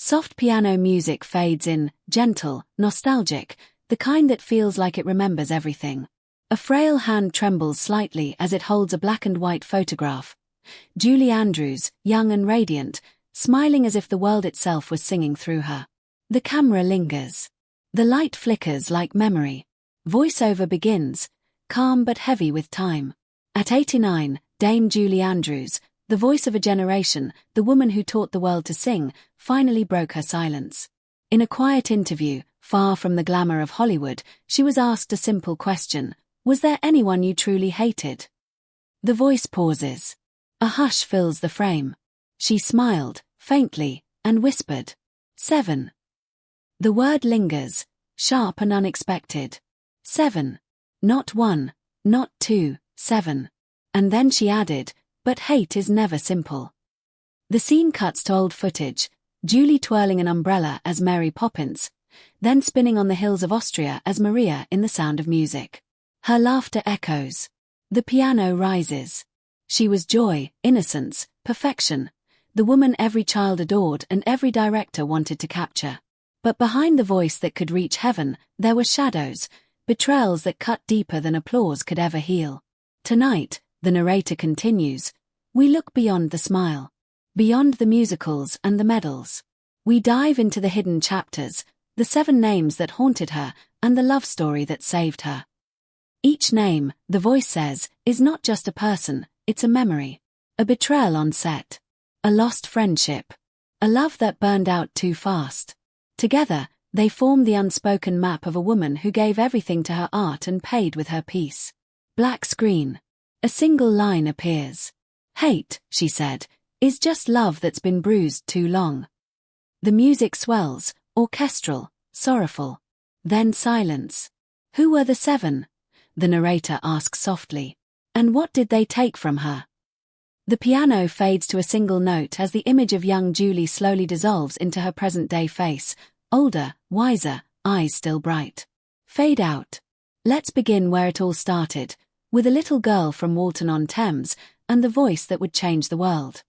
Soft piano music fades in, gentle, nostalgic, the kind that feels like it remembers everything. A frail hand trembles slightly as it holds a black and white photograph. Julie Andrews, young and radiant, smiling as if the world itself was singing through her. The camera lingers. The light flickers like memory. Voiceover begins, calm but heavy with time. At 89, Dame Julie Andrews, the voice of a generation, the woman who taught the world to sing, finally broke her silence. In a quiet interview, far from the glamour of Hollywood, she was asked a simple question: was there anyone you truly hated? The voice pauses. A hush fills the frame. She smiled, faintly, and whispered, 7. The word lingers, sharp and unexpected. 7. Not 1, not 2, 7. And then she added, but hate is never simple. The scene cuts to old footage, Julie twirling an umbrella as Mary Poppins, then spinning on the hills of Austria as Maria in The Sound of Music. Her laughter echoes. The piano rises. She was joy, innocence, perfection, the woman every child adored and every director wanted to capture. But behind the voice that could reach heaven, there were shadows, betrayals that cut deeper than applause could ever heal. Tonight, the narrator continues, we look beyond the smile, beyond the musicals and the medals. We dive into the hidden chapters, the 7 names that haunted her, and the love story that saved her. Each name, the voice says, is not just a person, it's a memory. A betrayal on set. A lost friendship. A love that burned out too fast. Together, they form the unspoken map of a woman who gave everything to her art and paid with her peace. Black screen. A single line appears. Hate, she said, is just love that's been bruised too long. The music swells, orchestral, sorrowful. Then silence. Who were the 7? The narrator asks softly. And what did they take from her? The piano fades to a single note as the image of young Julie slowly dissolves into her present-day face, older, wiser, eyes still bright. Fade out. Let's begin where it all started, with a little girl from Walton-on-Thames and the voice that would change the world.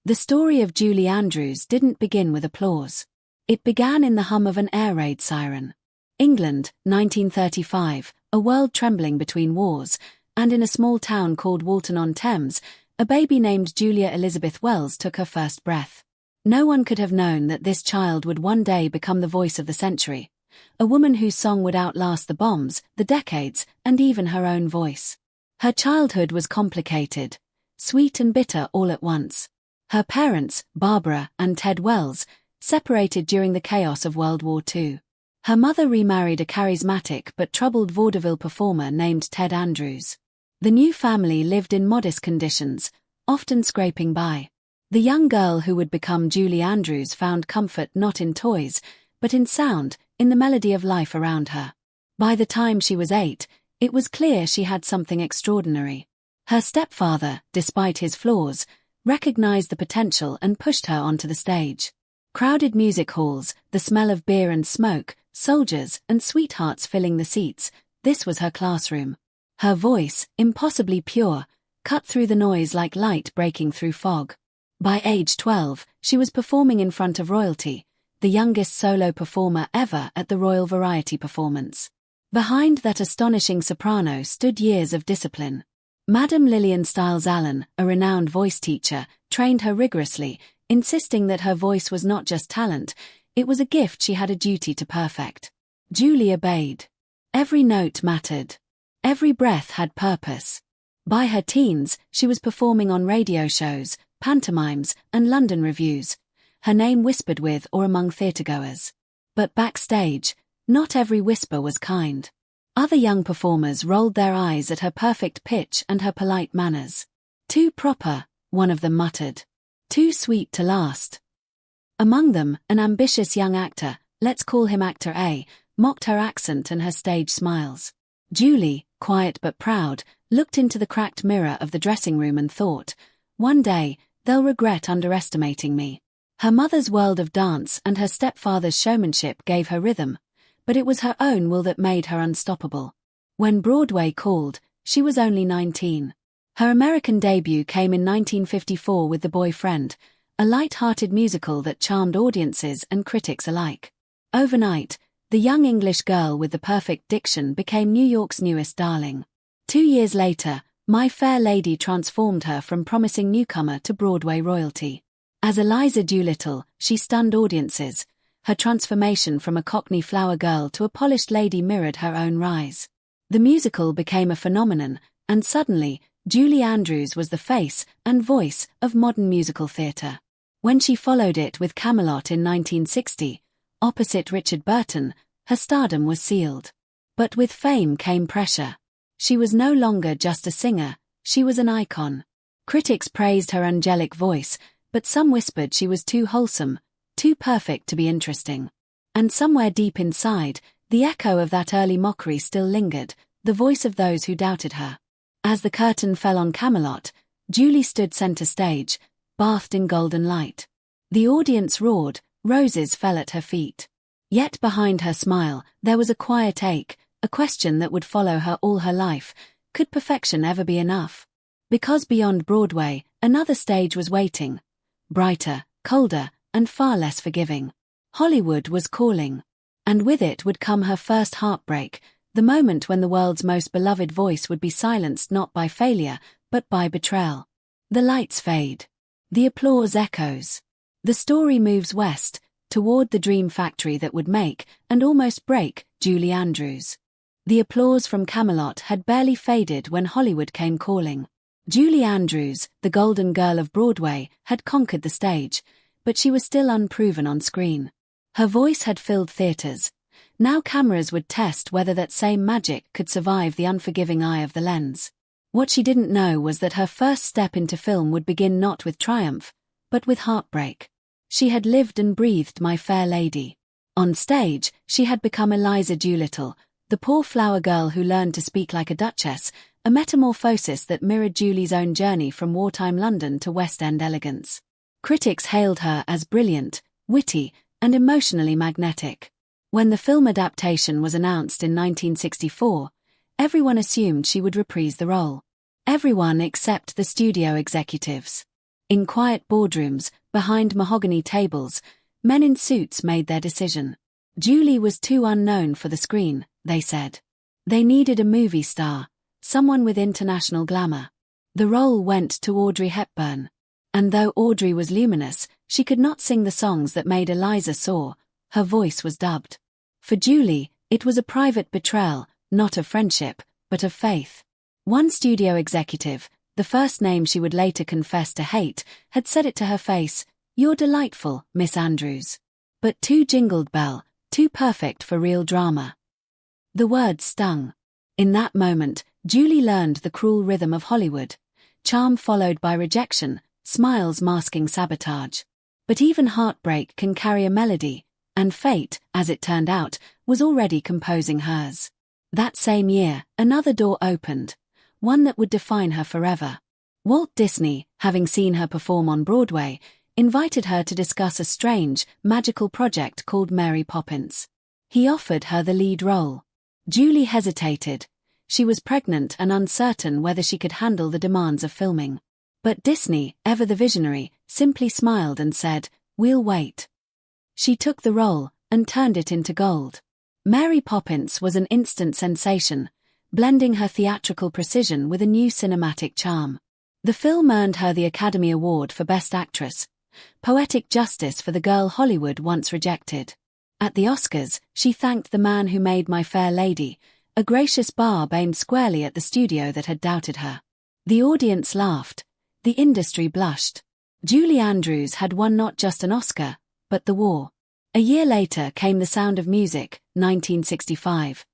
The story of Julie Andrews didn't begin with applause. It began in the hum of an air raid siren. England, 1935, a world trembling between wars, and in a small town called Walton-on-Thames, a baby named Julia Elizabeth Wells took her first breath. No one could have known that this child would one day become the voice of the century, a woman whose song would outlast the bombs, the decades, and even her own voice. Her childhood was complicated, sweet and bitter all at once. Her parents, Barbara and Ted Wells, separated during the chaos of World War II. Her mother remarried a charismatic but troubled vaudeville performer named Ted Andrews. The new family lived in modest conditions, often scraping by. The young girl who would become Julie Andrews found comfort not in toys, but in sound, in the melody of life around her. By the time she was 8, it was clear she had something extraordinary. Her stepfather, despite his flaws, recognized the potential and pushed her onto the stage. Crowded music halls, the smell of beer and smoke, soldiers and sweethearts filling the seats, this was her classroom. Her voice, impossibly pure, cut through the noise like light breaking through fog. By age 12, she was performing in front of royalty, the youngest solo performer ever at the Royal Variety Performance. Behind that astonishing soprano stood years of discipline. Madame Lillian Stiles Allen, a renowned voice teacher, trained her rigorously, insisting that her voice was not just talent, it was a gift she had a duty to perfect. Julie obeyed. Every note mattered. Every breath had purpose. By her teens, she was performing on radio shows, pantomimes, and London reviews, her name whispered with or among theatregoers. But backstage, not every whisper was kind. Other young performers rolled their eyes at her perfect pitch and her polite manners. Too proper, one of them muttered. Too sweet to last. Among them, an ambitious young actor, let's call him Actor A, mocked her accent and her stage smiles. Julie, quiet but proud, looked into the cracked mirror of the dressing room and thought, one day, they'll regret underestimating me. Her mother's world of dance and her stepfather's showmanship gave her rhythm, but it was her own will that made her unstoppable. When Broadway called, she was only 19. Her American debut came in 1954 with The Boyfriend, a light-hearted musical that charmed audiences and critics alike. Overnight, the young English girl with the perfect diction became New York's newest darling. 2 years later, My Fair Lady transformed her from promising newcomer to Broadway royalty. As Eliza Doolittle, she stunned audiences. Her transformation from a Cockney flower girl to a polished lady mirrored her own rise. The musical became a phenomenon, and suddenly, Julie Andrews was the face and voice of modern musical theatre. When she followed it with Camelot in 1960, opposite Richard Burton, her stardom was sealed. But with fame came pressure. She was no longer just a singer, she was an icon. Critics praised her angelic voice, but some whispered she was too wholesome, too perfect to be interesting. And somewhere deep inside, the echo of that early mockery still lingered, the voice of those who doubted her. As the curtain fell on Camelot, Julie stood center stage, bathed in golden light. The audience roared, roses fell at her feet. Yet behind her smile, there was a quiet ache, a question that would follow her all her life. Could perfection ever be enough? Because beyond Broadway, another stage was waiting. Brighter, colder, and far less forgiving. Hollywood was calling. And with it would come her first heartbreak, the moment when the world's most beloved voice would be silenced not by failure, but by betrayal. The lights fade. The applause echoes. The story moves west, toward the dream factory that would make, and almost break, Julie Andrews. The applause from Camelot had barely faded when Hollywood came calling. Julie Andrews, the golden girl of Broadway, had conquered the stage, but she was still unproven on screen. Her voice had filled theaters. Now cameras would test whether that same magic could survive the unforgiving eye of the lens. What she didn't know was that her first step into film would begin not with triumph, but with heartbreak. She had lived and breathed My Fair Lady. On stage, she had become Eliza Doolittle, the poor flower girl who learned to speak like a duchess, a metamorphosis that mirrored Julie's own journey from wartime London to West End elegance. Critics hailed her as brilliant, witty, and emotionally magnetic. When the film adaptation was announced in 1964, everyone assumed she would reprise the role. Everyone except the studio executives. In quiet boardrooms, behind mahogany tables, men in suits made their decision. Julie was too unknown for the screen, they said. They needed a movie star, someone with international glamour. The role went to Audrey Hepburn. And though Audrey was luminous, she could not sing the songs that made Eliza soar. Her voice was dubbed. For Julie, it was a private betrayal, not of friendship, but of faith. One studio executive, the first name she would later confess to hate, had said it to her face, "You're delightful, Miss Andrews." But too jingled bell, too perfect for real drama. The words stung. In that moment, Julie learned the cruel rhythm of Hollywood. Charm followed by rejection, smiles masking sabotage. But even heartbreak can carry a melody, and fate, as it turned out, was already composing hers. That same year, another door opened, one that would define her forever. Walt Disney, having seen her perform on Broadway, invited her to discuss a strange, magical project called Mary Poppins. He offered her the lead role. Julie hesitated. She was pregnant and uncertain whether she could handle the demands of filming. But Disney, ever the visionary, simply smiled and said, "We'll wait." She took the role, and turned it into gold. Mary Poppins was an instant sensation, blending her theatrical precision with a new cinematic charm. The film earned her the Academy Award for Best Actress, poetic justice for the girl Hollywood once rejected. At the Oscars, she thanked the man who made My Fair Lady, a gracious barb aimed squarely at the studio that had doubted her. The audience laughed. The industry blushed. Julie Andrews had won not just an Oscar, but the war. A year later came The Sound of Music, 1965.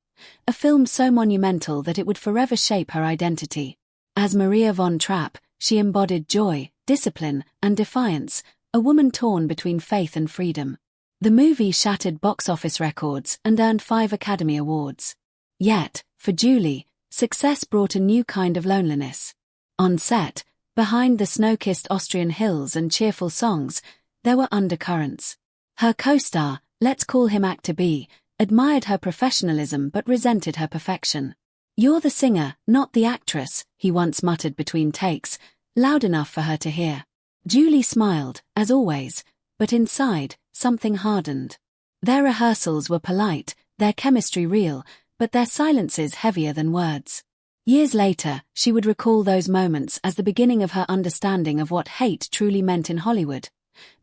A film so monumental that it would forever shape her identity. As Maria von Trapp, she embodied joy, discipline, and defiance, a woman torn between faith and freedom. The movie shattered box office records and earned 5 Academy Awards. Yet, for Julie, success brought a new kind of loneliness. On set, behind the snow-kissed Austrian hills and cheerful songs, there were undercurrents. Her co-star, let's call him Actor B, admired her professionalism but resented her perfection. "You're the singer, not the actress," he once muttered between takes, loud enough for her to hear. Julie smiled, as always, but inside, something hardened. Their rehearsals were polite, their chemistry real, but their silences heavier than words. Years later, she would recall those moments as the beginning of her understanding of what hate truly meant in Hollywood.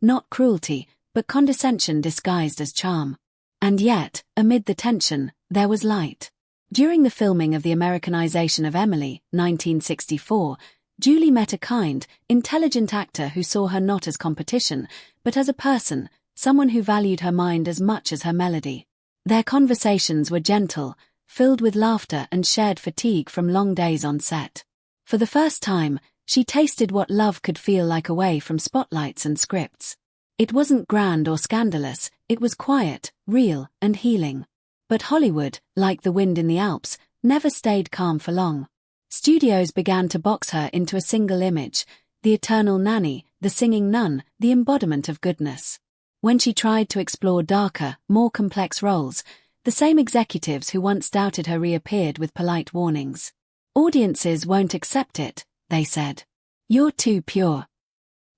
Not cruelty, but condescension disguised as charm. And yet, amid the tension, there was light. During the filming of the Americanization of Emily, 1964, Julie met a kind, intelligent actor who saw her not as competition, but as a person, someone who valued her mind as much as her melody. Their conversations were gentle, filled with laughter and shared fatigue from long days on set. For the first time, she tasted what love could feel like away from spotlights and scripts. It wasn't grand or scandalous, it was quiet, real, and healing. But Hollywood, like the wind in the Alps, never stayed calm for long. Studios began to box her into a single image, the eternal nanny, the singing nun, the embodiment of goodness. When she tried to explore darker, more complex roles, the same executives who once doubted her reappeared with polite warnings. Audiences won't accept it, they said. You're too pure.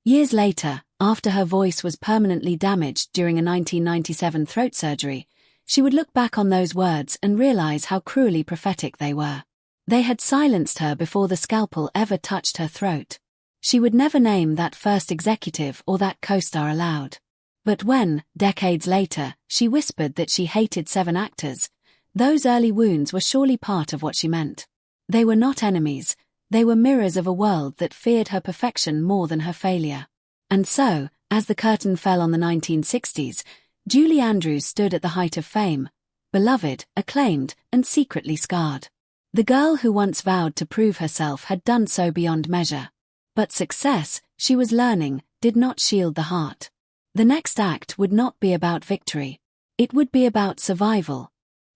Years later, after her voice was permanently damaged during a 1997 throat surgery, she would look back on those words and realize how cruelly prophetic they were. They had silenced her before the scalpel ever touched her throat. She would never name that first executive or that co-star aloud. But when, decades later, she whispered that she hated 7 actors, those early wounds were surely part of what she meant. They were not enemies, they were mirrors of a world that feared her perfection more than her failure. And so, as the curtain fell on the 1960s, Julie Andrews stood at the height of fame, beloved, acclaimed, and secretly scarred. The girl who once vowed to prove herself had done so beyond measure. But success, she was learning, did not shield the heart. The next act would not be about victory. It would be about survival.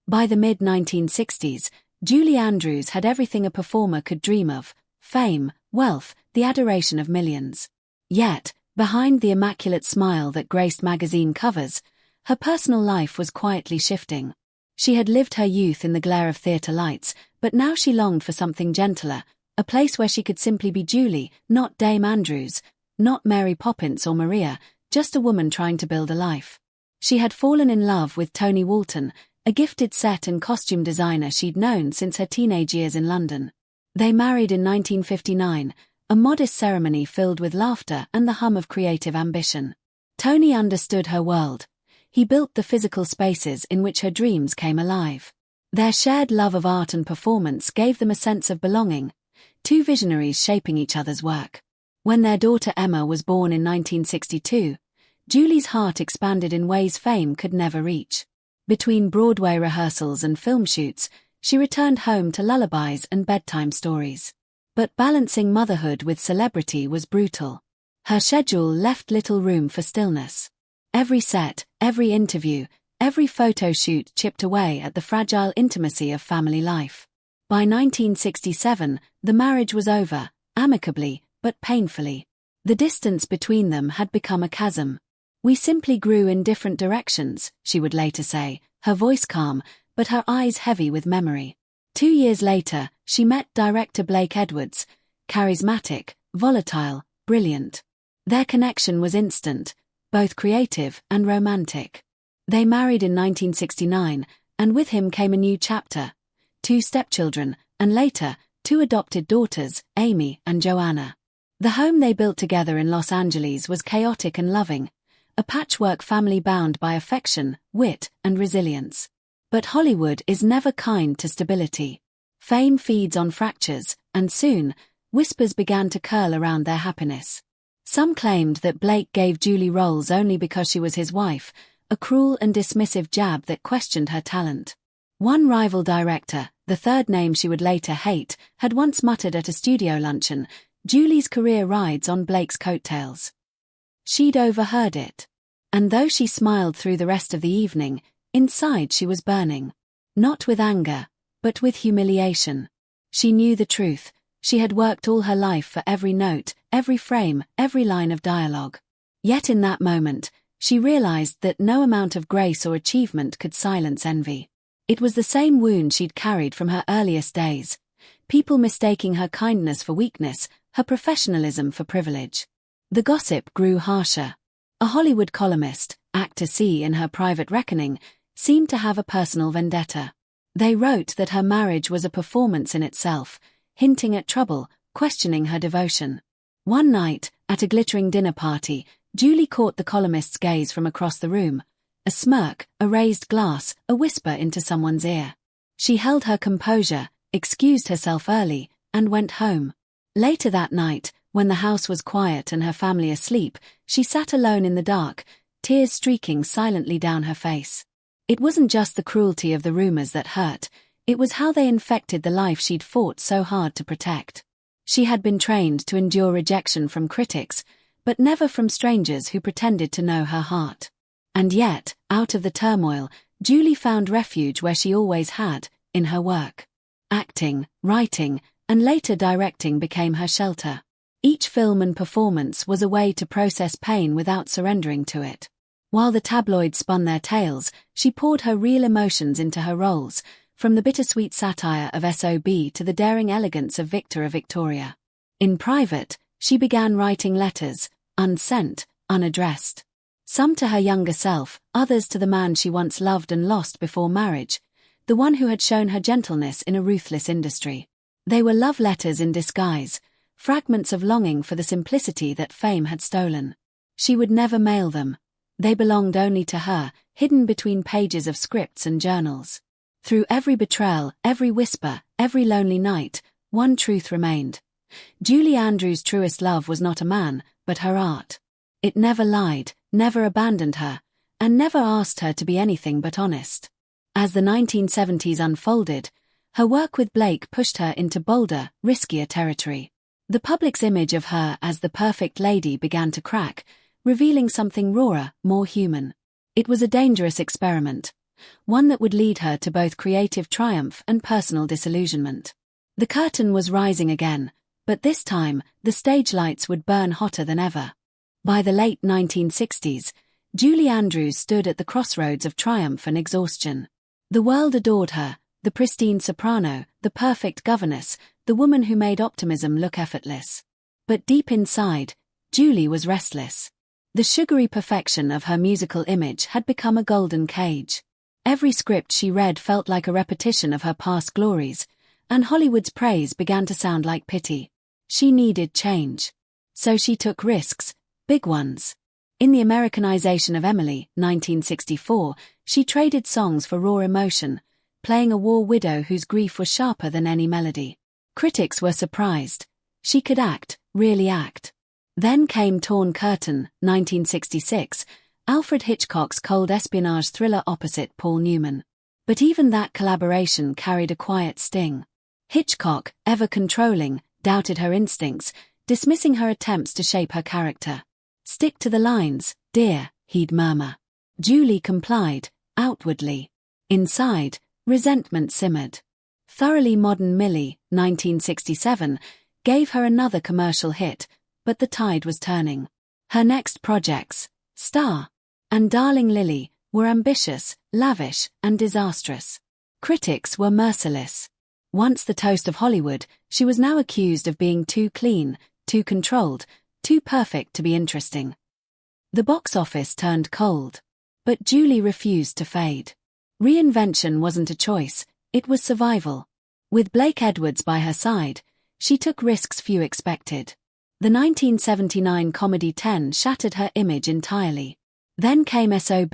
By the mid-1960s, Julie Andrews had everything a performer could dream of: fame, wealth, the adoration of millions. Yet, behind the immaculate smile that graced magazine covers, her personal life was quietly shifting. She had lived her youth in the glare of theatre lights, but now she longed for something gentler, a place where she could simply be Julie, not Dame Andrews, not Mary Poppins or Maria, just a woman trying to build a life. She had fallen in love with Tony Walton, a gifted set and costume designer she'd known since her teenage years in London. They married in 1959, a modest ceremony filled with laughter and the hum of creative ambition. Tony understood her world. He built the physical spaces in which her dreams came alive. Their shared love of art and performance gave them a sense of belonging, 2 visionaries shaping each other's work. When their daughter Emma was born in 1962, Julie's heart expanded in ways fame could never reach. Between Broadway rehearsals and film shoots, she returned home to lullabies and bedtime stories. But balancing motherhood with celebrity was brutal. Her schedule left little room for stillness. Every set, every interview, every photo shoot chipped away at the fragile intimacy of family life. By 1967, the marriage was over, amicably, but painfully. The distance between them had become a chasm. We simply grew in different directions, she would later say, her voice calm, but her eyes heavy with memory. 2 years later, she met director Blake Edwards, charismatic, volatile, brilliant. Their connection was instant, both creative and romantic. They married in 1969, and with him came a new chapter: 2 stepchildren, and later, 2 adopted daughters, Amy and Joanna. The home they built together in Los Angeles was chaotic and loving, a patchwork family bound by affection, wit, and resilience. But Hollywood is never kind to stability. Fame feeds on fractures, and soon, whispers began to curl around their happiness. Some claimed that Blake gave Julie roles only because she was his wife, a cruel and dismissive jab that questioned her talent. One rival director, the third name she would later hate, had once muttered at a studio luncheon, "Julie's career rides on Blake's coattails." She'd overheard it. And though she smiled through the rest of the evening, inside she was burning. Not with anger, but with humiliation. She knew the truth. She had worked all her life for every note, every frame, every line of dialogue. Yet in that moment, she realized that no amount of grace or achievement could silence envy. It was the same wound she'd carried from her earliest days. People mistaking her kindness for weakness, her professionalism for privilege. The gossip grew harsher. A Hollywood columnist, Actor C in her private reckoning, seemed to have a personal vendetta. They wrote that her marriage was a performance in itself, hinting at trouble, questioning her devotion. One night, at a glittering dinner party, Julie caught the columnist's gaze from across the room. A smirk, a raised glass, a whisper into someone's ear. She held her composure, excused herself early, and went home. Later that night, when the house was quiet and her family asleep, she sat alone in the dark, tears streaking silently down her face. It wasn't just the cruelty of the rumors that hurt, it was how they infected the life she'd fought so hard to protect. She had been trained to endure rejection from critics, but never from strangers who pretended to know her heart. And yet, out of the turmoil, Julie found refuge where she always had, in her work. Acting, writing, and later directing became her shelter. Each film and performance was a way to process pain without surrendering to it. While the tabloids spun their tales, she poured her real emotions into her roles, from the bittersweet satire of SOB to the daring elegance of Victor or Victoria. In private, she began writing letters, unsent, unaddressed. Some to her younger self, others to the man she once loved and lost before marriage, the one who had shown her gentleness in a ruthless industry. They were love letters in disguise, fragments of longing for the simplicity that fame had stolen. She would never mail them. They belonged only to her, hidden between pages of scripts and journals. Through every betrayal, every whisper, every lonely night, one truth remained. Julie Andrews' truest love was not a man, but her art. It never lied, never abandoned her, and never asked her to be anything but honest. As the 1970s unfolded, her work with Blake pushed her into bolder, riskier territory. The public's image of her as the perfect lady began to crack, revealing something rawer, more human. It was a dangerous experiment, one that would lead her to both creative triumph and personal disillusionment. The curtain was rising again, but this time, the stage lights would burn hotter than ever. By the late 1960s, Julie Andrews stood at the crossroads of triumph and exhaustion. The world adored her, the pristine soprano, the perfect governess, the woman who made optimism look effortless. But deep inside, Julie was restless. The sugary perfection of her musical image had become a golden cage. Every script she read felt like a repetition of her past glories, and Hollywood's praise began to sound like pity. She needed change. So she took risks, big ones. In The Americanization of Emily, 1964, she traded songs for raw emotion, playing a war widow whose grief was sharper than any melody. Critics were surprised. She could act, really act. Then came Torn Curtain, 1966, Alfred Hitchcock's cold espionage thriller opposite Paul Newman. But even that collaboration carried a quiet sting. Hitchcock, ever controlling, doubted her instincts, dismissing her attempts to shape her character. "Stick to the lines, dear," he'd murmur. Julie complied, outwardly. Inside, resentment simmered. Thoroughly Modern Millie, 1967, gave her another commercial hit, but the tide was turning. Her next projects, Star and Darling Lily, were ambitious, lavish, and disastrous. Critics were merciless. Once the toast of Hollywood, she was now accused of being too clean, too controlled, too perfect to be interesting. The box office turned cold. But Julie refused to fade. Reinvention wasn't a choice, it was survival. With Blake Edwards by her side, she took risks few expected. The 1979 comedy 10 shattered her image entirely. Then came SOB,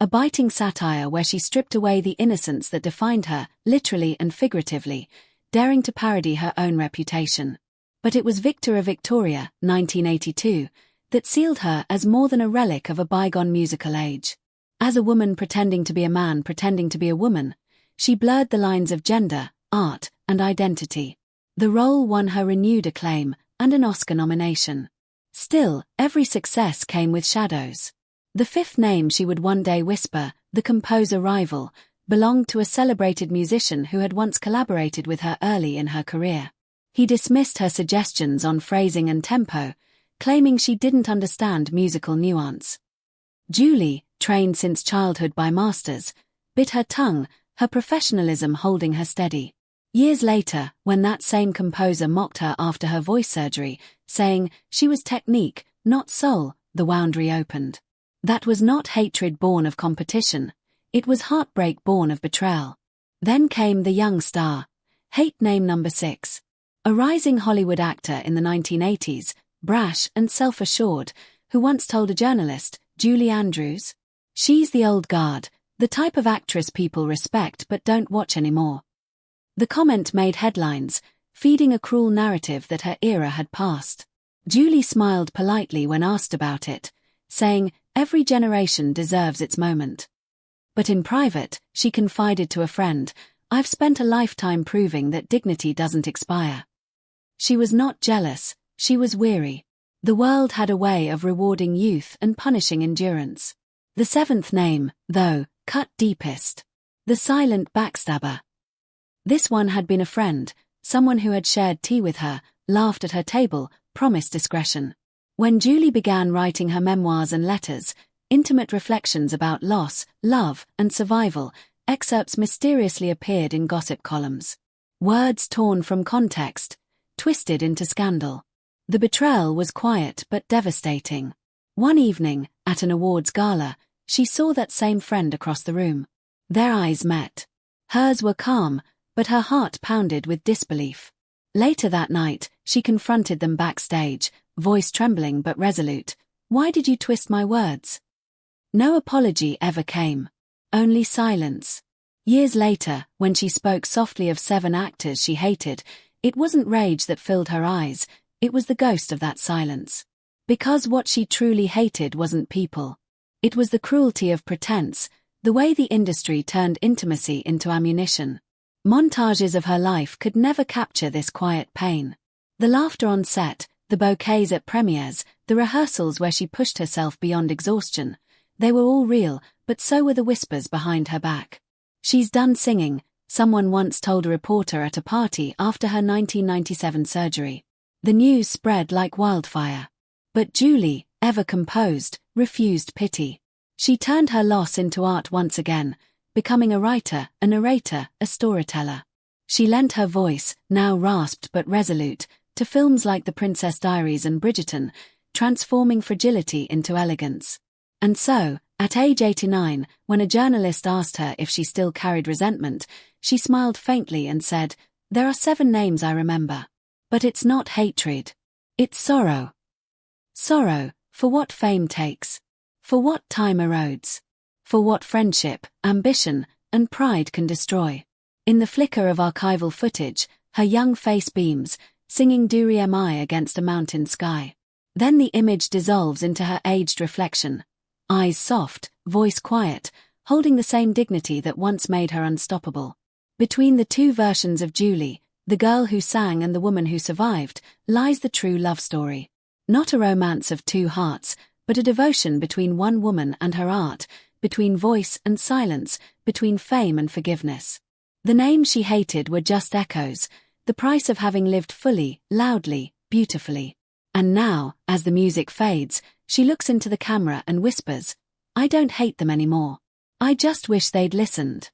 a biting satire where she stripped away the innocence that defined her, literally and figuratively, daring to parody her own reputation. But it was Victor or Victoria, 1982, that sealed her as more than a relic of a bygone musical age. As a woman pretending to be a man pretending to be a woman, she blurred the lines of gender, art, and identity. The role won her renewed acclaim and an Oscar nomination. Still, every success came with shadows. The fifth name she would one day whisper, the composer rival, belonged to a celebrated musician who had once collaborated with her early in her career. He dismissed her suggestions on phrasing and tempo, claiming she didn't understand musical nuance. Julie, trained since childhood by masters, bit her tongue, her professionalism holding her steady. Years later, when that same composer mocked her after her voice surgery, saying she was technique, not soul, the wound reopened. That was not hatred born of competition. It was heartbreak born of betrayal. Then came the young star. Hate name number 6. A rising Hollywood actor in the 1980s, brash and self-assured, who once told a journalist, Julie Andrews, "She's the old guard, the type of actress people respect but don't watch anymore." The comment made headlines, feeding a cruel narrative that her era had passed. Julie smiled politely when asked about it, saying, "Every generation deserves its moment." But in private, she confided to a friend, "I've spent a lifetime proving that dignity doesn't expire." She was not jealous, she was weary. The world had a way of rewarding youth and punishing endurance. The 7th name, though, cut deepest. The silent backstabber. This one had been a friend, someone who had shared tea with her, laughed at her table, promised discretion. When Julie began writing her memoirs and letters, intimate reflections about loss, love, and survival, excerpts mysteriously appeared in gossip columns. Words torn from context, twisted into scandal. The betrayal was quiet but devastating. One evening, at an awards gala, she saw that same friend across the room. Their eyes met. Hers were calm, but her heart pounded with disbelief. Later that night, she confronted them backstage, voice trembling but resolute. "Why did you twist my words?" No apology ever came. Only silence. Years later, when she spoke softly of 7 actors she hated, it wasn't rage that filled her eyes, it was the ghost of that silence. Because what she truly hated wasn't people. It was the cruelty of pretense, the way the industry turned intimacy into ammunition. Montages of her life could never capture this quiet pain. The laughter on set, the bouquets at premieres, the rehearsals where she pushed herself beyond exhaustion, they were all real, but so were the whispers behind her back. "She's done singing," someone once told a reporter at a party after her 1997 surgery. The news spread like wildfire. But Julie, ever composed, refused pity. She turned her loss into art once again, becoming a writer, a narrator, a storyteller. She lent her voice, now rasped but resolute, to films like The Princess Diaries and Bridgerton, transforming fragility into elegance. And so, at age 89, when a journalist asked her if she still carried resentment, she smiled faintly and said, "There are 7 names I remember. But it's not hatred. It's sorrow. Sorrow, for what fame takes. For what time erodes. For what friendship, ambition, and pride can destroy." In the flicker of archival footage, her young face beams, singing "Duri Mi" against a mountain sky. Then the image dissolves into her aged reflection. Eyes soft, voice quiet, holding the same dignity that once made her unstoppable. Between the 2 versions of Julie, the girl who sang and the woman who survived, lies the true love story. Not a romance of 2 hearts, but a devotion between one woman and her art, between voice and silence, between fame and forgiveness. The names she hated were just echoes, the price of having lived fully, loudly, beautifully. And now, as the music fades, she looks into the camera and whispers, "I don't hate them anymore. I just wish they'd listened."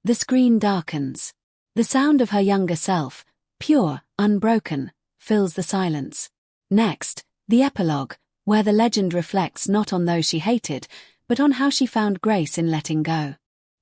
The screen darkens. The sound of her younger self, pure, unbroken, fills the silence. Next, the epilogue, where the legend reflects not on those she hated, but on how she found grace in letting go.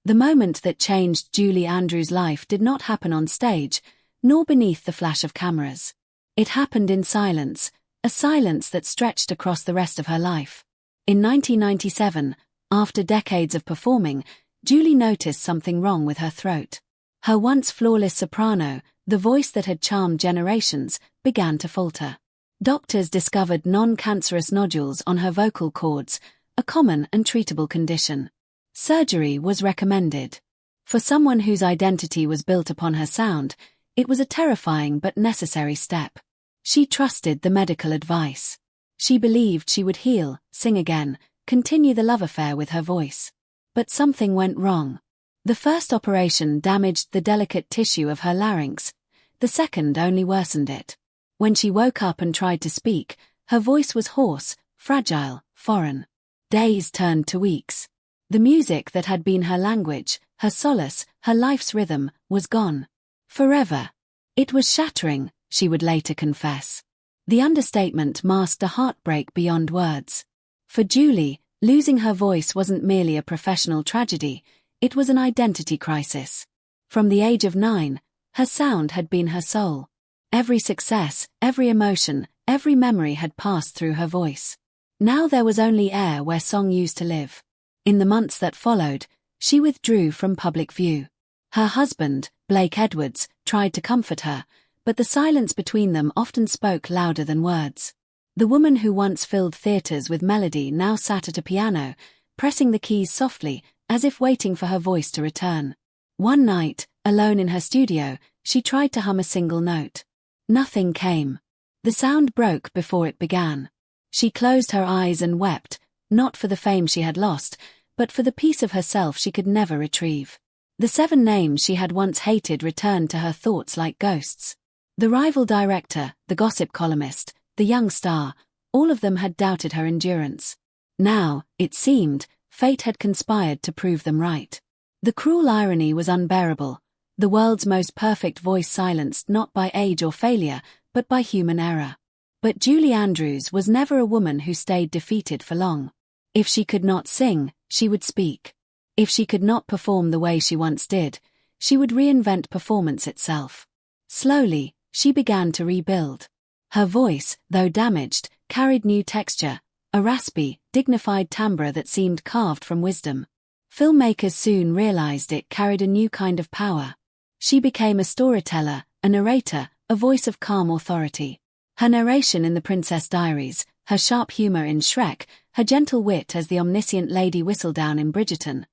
The moment that changed Julie Andrews' life did not happen on stage, nor beneath the flash of cameras. It happened in silence, a silence that stretched across the rest of her life. In 1997, after decades of performing, Julie noticed something wrong with her throat. Her once flawless soprano, the voice that had charmed generations, began to falter. Doctors discovered non-cancerous nodules on her vocal cords, a common and treatable condition. Surgery was recommended. For someone whose identity was built upon her sound, it was a terrifying but necessary step. She trusted the medical advice. She believed she would heal, sing again, continue the love affair with her voice. But something went wrong. The first operation damaged the delicate tissue of her larynx. The second only worsened it. When she woke up and tried to speak, her voice was hoarse, fragile, foreign. Days turned to weeks. The music that had been her language, her solace, her life's rhythm, was gone. Forever. It was shattering, she would later confess. The understatement masked a heartbreak beyond words. For Julie, losing her voice wasn't merely a professional tragedy, it was an identity crisis. From the age of 9, her sound had been her soul. Every success, every emotion, every memory had passed through her voice. Now there was only air where song used to live. In the months that followed, she withdrew from public view. Her husband, Blake Edwards, tried to comfort her, but the silence between them often spoke louder than words. The woman who once filled theaters with melody now sat at a piano, pressing the keys softly, as if waiting for her voice to return. One night, alone in her studio, she tried to hum a single note. Nothing came. The sound broke before it began. She closed her eyes and wept, not for the fame she had lost, but for the piece of herself she could never retrieve. The 7 names she had once hated returned to her thoughts like ghosts. The rival director, the gossip columnist, the young star, all of them had doubted her endurance. Now, it seemed, fate had conspired to prove them right. The cruel irony was unbearable. The world's most perfect voice silenced not by age or failure, but by human error. But Julie Andrews was never a woman who stayed defeated for long. If she could not sing, she would speak. If she could not perform the way she once did, she would reinvent performance itself. Slowly, she began to rebuild. Her voice, though damaged, carried new texture, a raspy, dignified timbre that seemed carved from wisdom. Filmmakers soon realized it carried a new kind of power. She became a storyteller, a narrator, a voice of calm authority. Her narration in The Princess Diaries, her sharp humor in Shrek, her gentle wit as the omniscient Lady Whistledown in Bridgerton,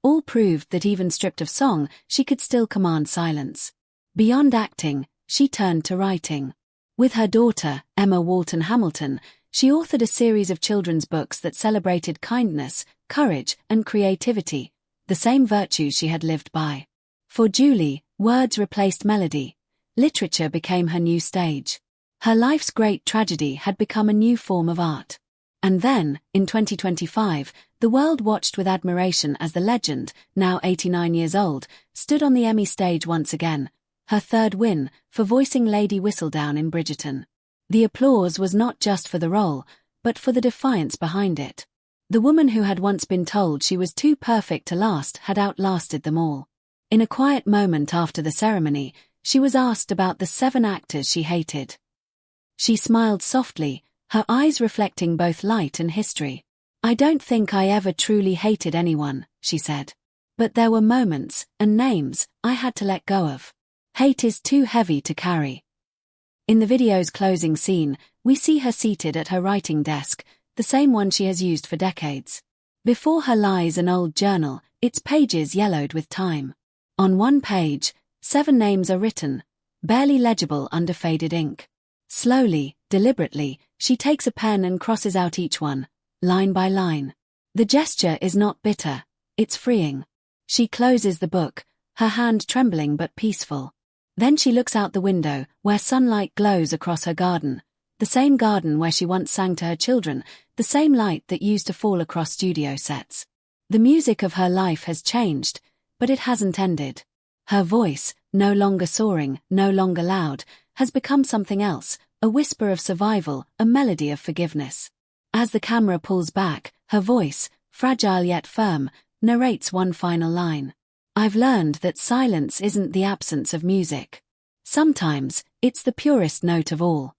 all proved that even stripped of song, she could still command silence. Beyond acting, she turned to writing. With her daughter, Emma Walton Hamilton, she authored a series of children's books that celebrated kindness, courage, and creativity, the same virtues she had lived by. For Julie, words replaced melody. Literature became her new stage. Her life's great tragedy had become a new form of art. And then, in 2025, the world watched with admiration as the legend, now 89 years old, stood on the Emmy stage once again, her 3rd win, for voicing Lady Whistledown in Bridgerton. The applause was not just for the role, but for the defiance behind it. The woman who had once been told she was too perfect to last had outlasted them all. In a quiet moment after the ceremony, she was asked about the 7 actors she hated. She smiled softly, her eyes reflecting both light and history. "I don't think I ever truly hated anyone," she said. "But there were moments, and names, I had to let go of. Hate is too heavy to carry." In the video's closing scene, we see her seated at her writing desk, the same one she has used for decades. Before her lies an old journal, its pages yellowed with time. On one page, 7 names are written, barely legible under faded ink. Slowly, deliberately, she takes a pen and crosses out each one, line by line. The gesture is not bitter, it's freeing. She closes the book, her hand trembling but peaceful. Then she looks out the window, where sunlight glows across her garden, the same garden where she once sang to her children, the same light that used to fall across studio sets. The music of her life has changed, but it hasn't ended. Her voice, no longer soaring, no longer loud, has become something else, a whisper of survival, a melody of forgiveness. As the camera pulls back, her voice, fragile yet firm, narrates one final line. "I've learned that silence isn't the absence of music. Sometimes, it's the purest note of all."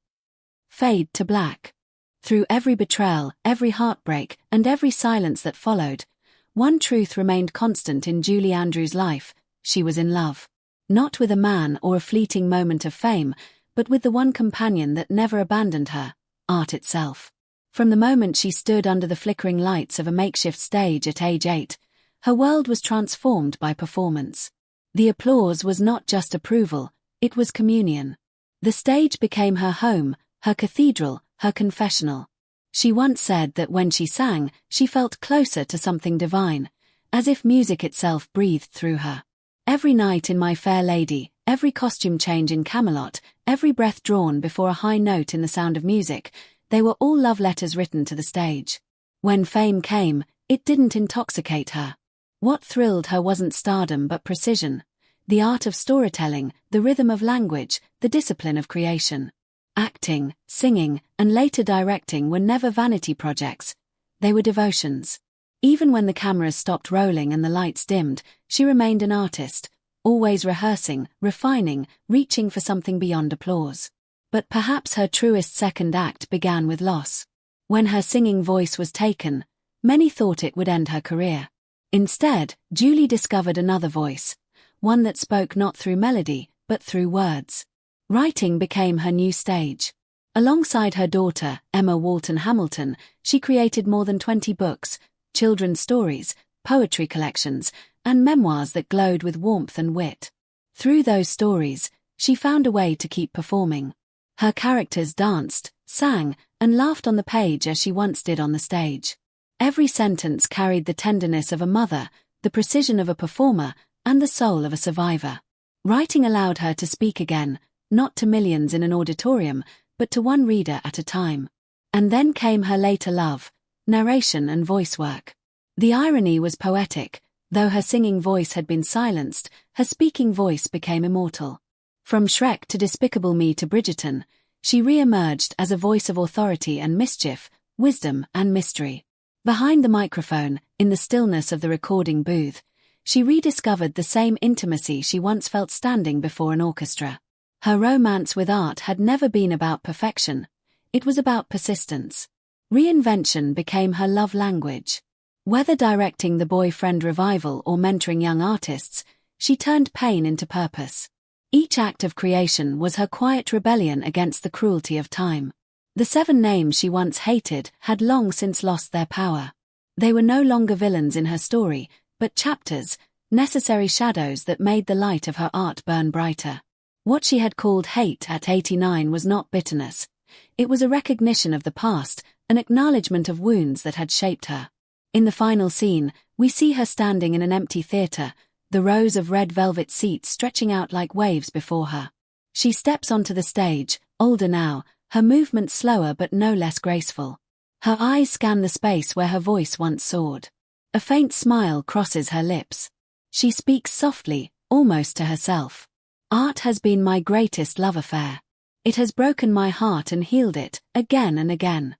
Fade to black. Through every betrayal, every heartbreak, and every silence that followed, one truth remained constant in Julie Andrews' life: she was in love. Not with a man or a fleeting moment of fame, but with the one companion that never abandoned her, art itself. From the moment she stood under the flickering lights of a makeshift stage at age 8, her world was transformed by performance. The applause was not just approval, it was communion. The stage became her home, her cathedral, her confessional. She once said that when she sang, she felt closer to something divine, as if music itself breathed through her. Every night in My Fair Lady, every costume change in Camelot, every breath drawn before a high note in The Sound of Music, they were all love letters written to the stage. When fame came, it didn't intoxicate her. What thrilled her wasn't stardom but precision, the art of storytelling, the rhythm of language, the discipline of creation. Acting, singing, and later directing were never vanity projects. They were devotions. Even when the cameras stopped rolling and the lights dimmed, she remained an artist, always rehearsing, refining, reaching for something beyond applause. But perhaps her truest second act began with loss. When her singing voice was taken, many thought it would end her career. Instead, Julie discovered another voice, one that spoke not through melody, but through words. Writing became her new stage. Alongside her daughter, Emma Walton Hamilton, she created more than 20 books, children's stories, poetry collections, and memoirs that glowed with warmth and wit. Through those stories, she found a way to keep performing. Her characters danced, sang, and laughed on the page as she once did on the stage. Every sentence carried the tenderness of a mother, the precision of a performer, and the soul of a survivor. Writing allowed her to speak again, not to millions in an auditorium, but to one reader at a time. And then came her later love, narration and voice work. The irony was poetic. Though her singing voice had been silenced, her speaking voice became immortal. From Shrek to Despicable Me to Bridgerton, she re-emerged as a voice of authority and mischief, wisdom and mystery. Behind the microphone, in the stillness of the recording booth, she rediscovered the same intimacy she once felt standing before an orchestra. Her romance with art had never been about perfection. It was about persistence. Reinvention became her love language. Whether directing the Boyfriend revival or mentoring young artists, she turned pain into purpose. Each act of creation was her quiet rebellion against the cruelty of time. The 7 names she once hated had long since lost their power. They were no longer villains in her story, but chapters, necessary shadows that made the light of her art burn brighter. What she had called hate at 89 was not bitterness. It was a recognition of the past, an acknowledgement of wounds that had shaped her. In the final scene, we see her standing in an empty theater, the rows of red velvet seats stretching out like waves before her. She steps onto the stage, older now, her movements slower but no less graceful. Her eyes scan the space where her voice once soared. A faint smile crosses her lips. She speaks softly, almost to herself. Art has been my greatest love affair. It has broken my heart and healed it, again and again.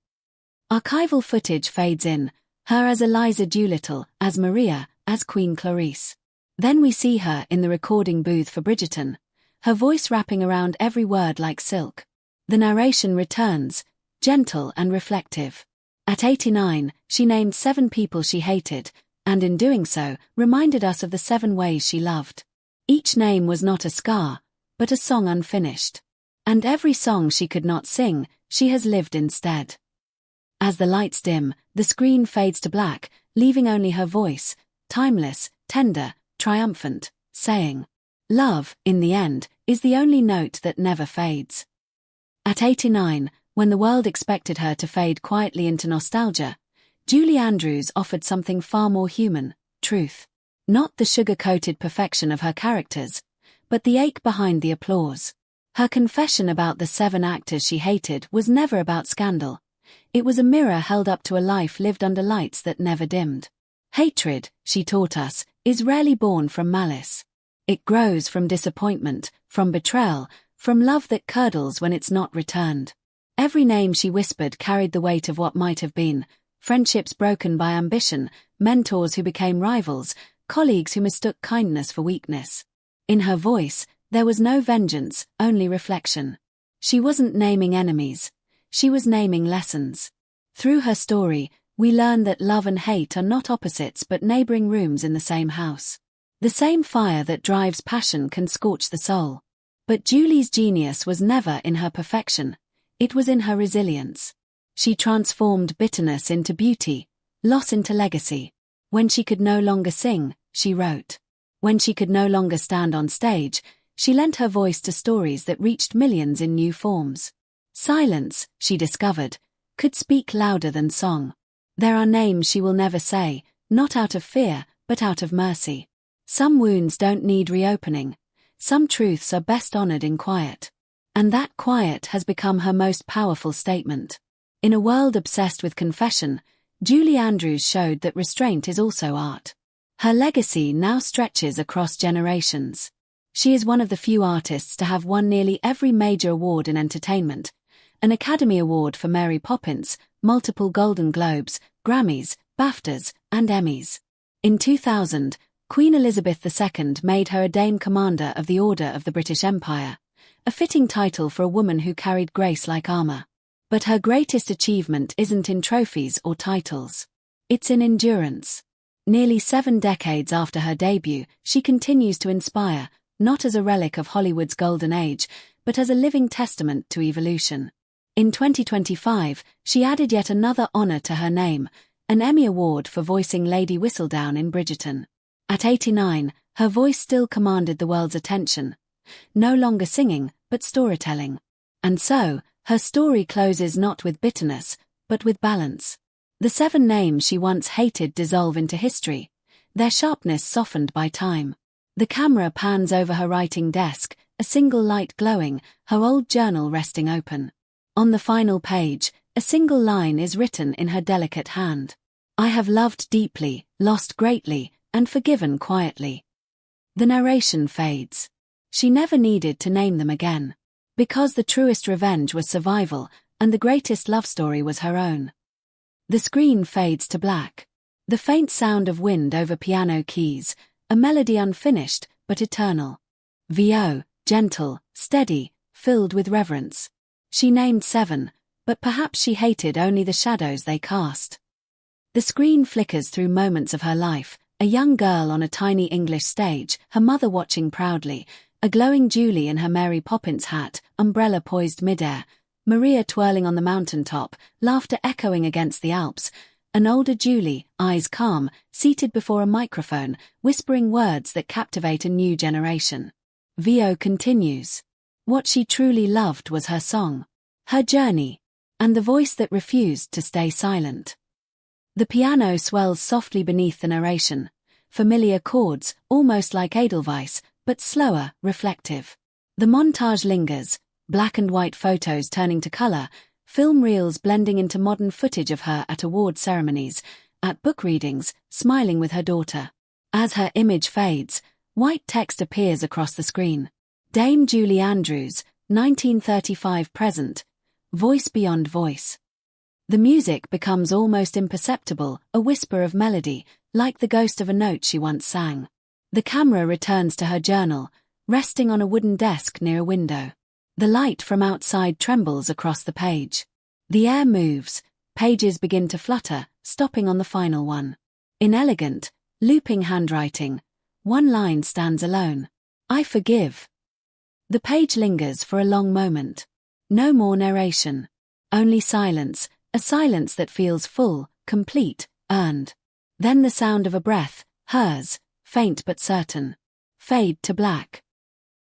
Archival footage fades in, her as Eliza Doolittle, as Maria, as Queen Clarice. Then we see her in the recording booth for Bridgerton, her voice wrapping around every word like silk. The narration returns, gentle and reflective. At 89, she named 7 people she hated, and in doing so, reminded us of the 7 ways she loved. Each name was not a scar, but a song unfinished. And every song she could not sing, she has lived instead. As the lights dim, the screen fades to black, leaving only her voice, timeless, tender, triumphant, saying, "Love, in the end, is the only note that never fades." At 89, when the world expected her to fade quietly into nostalgia, Julie Andrews offered something far more human, truth. Not the sugar-coated perfection of her characters, but the ache behind the applause. Her confession about the 7 actors she hated was never about scandal. It was a mirror held up to a life lived under lights that never dimmed. Hatred, she taught us, is rarely born from malice. It grows from disappointment, from betrayal, from love that curdles when it's not returned. Every name she whispered carried the weight of what might have been, friendships broken by ambition, mentors who became rivals, colleagues who mistook kindness for weakness. In her voice, there was no vengeance, only reflection. She wasn't naming enemies. She was naming lessons. Through her story, we learn that love and hate are not opposites but neighboring rooms in the same house. The same fire that drives passion can scorch the soul. But Julie's genius was never in her perfection. It was in her resilience. She transformed bitterness into beauty, loss into legacy. When she could no longer sing, she wrote. When she could no longer stand on stage, she lent her voice to stories that reached millions in new forms. Silence, she discovered, could speak louder than song. There are names she will never say, not out of fear, but out of mercy. Some wounds don't need reopening. Some truths are best honored in quiet. And that quiet has become her most powerful statement. In a world obsessed with confession, Julie Andrews showed that restraint is also art. Her legacy now stretches across generations. She is one of the few artists to have won nearly every major award in entertainment, an Academy Award for Mary Poppins, multiple Golden Globes, Grammys, BAFTAs, and Emmys. In 2000, Queen Elizabeth II made her a Dame Commander of the Order of the British Empire, a fitting title for a woman who carried grace like armor. But her greatest achievement isn't in trophies or titles. It's in endurance. Nearly 7 decades after her debut, she continues to inspire, not as a relic of Hollywood's golden age, but as a living testament to evolution. In 2025, she added yet another honor to her name, an Emmy Award for voicing Lady Whistledown in Bridgerton. At 89, her voice still commanded the world's attention, no longer singing, but storytelling. And so, her story closes not with bitterness, but with balance. The 7 names she once hated dissolve into history, their sharpness softened by time. The camera pans over her writing desk, a single light glowing, her old journal resting open. On the final page, a single line is written in her delicate hand. I have loved deeply, lost greatly, and forgiven quietly. The narration fades. She never needed to name them again. Because the truest revenge was survival, and the greatest love story was her own. The screen fades to black. The faint sound of wind over piano keys, a melody unfinished, but eternal. VO, gentle, steady, filled with reverence. She named 7, but perhaps she hated only the shadows they cast. The screen flickers through moments of her life, a young girl on a tiny English stage, her mother watching proudly, a glowing Julie in her Mary Poppins hat, umbrella poised midair, Maria twirling on the mountaintop, laughter echoing against the Alps, an older Julie, eyes calm, seated before a microphone, whispering words that captivate a new generation. VO continues. What she truly loved was her song, her journey, and the voice that refused to stay silent. The piano swells softly beneath the narration, familiar chords, almost like Edelweiss, but slower, reflective. The montage lingers, black and white photos turning to color, film reels blending into modern footage of her at award ceremonies, at book readings, smiling with her daughter. As her image fades, white text appears across the screen. Dame Julie Andrews, 1935 present, voice beyond voice. The music becomes almost imperceptible, a whisper of melody, like the ghost of a note she once sang. The camera returns to her journal, resting on a wooden desk near a window. The light from outside trembles across the page. The air moves, pages begin to flutter, stopping on the final one. In elegant, looping handwriting, one line stands alone. I forgive. The page lingers for a long moment. No more narration. Only silence, a silence that feels full, complete, earned. Then the sound of a breath, hers, faint but certain. Fade to black.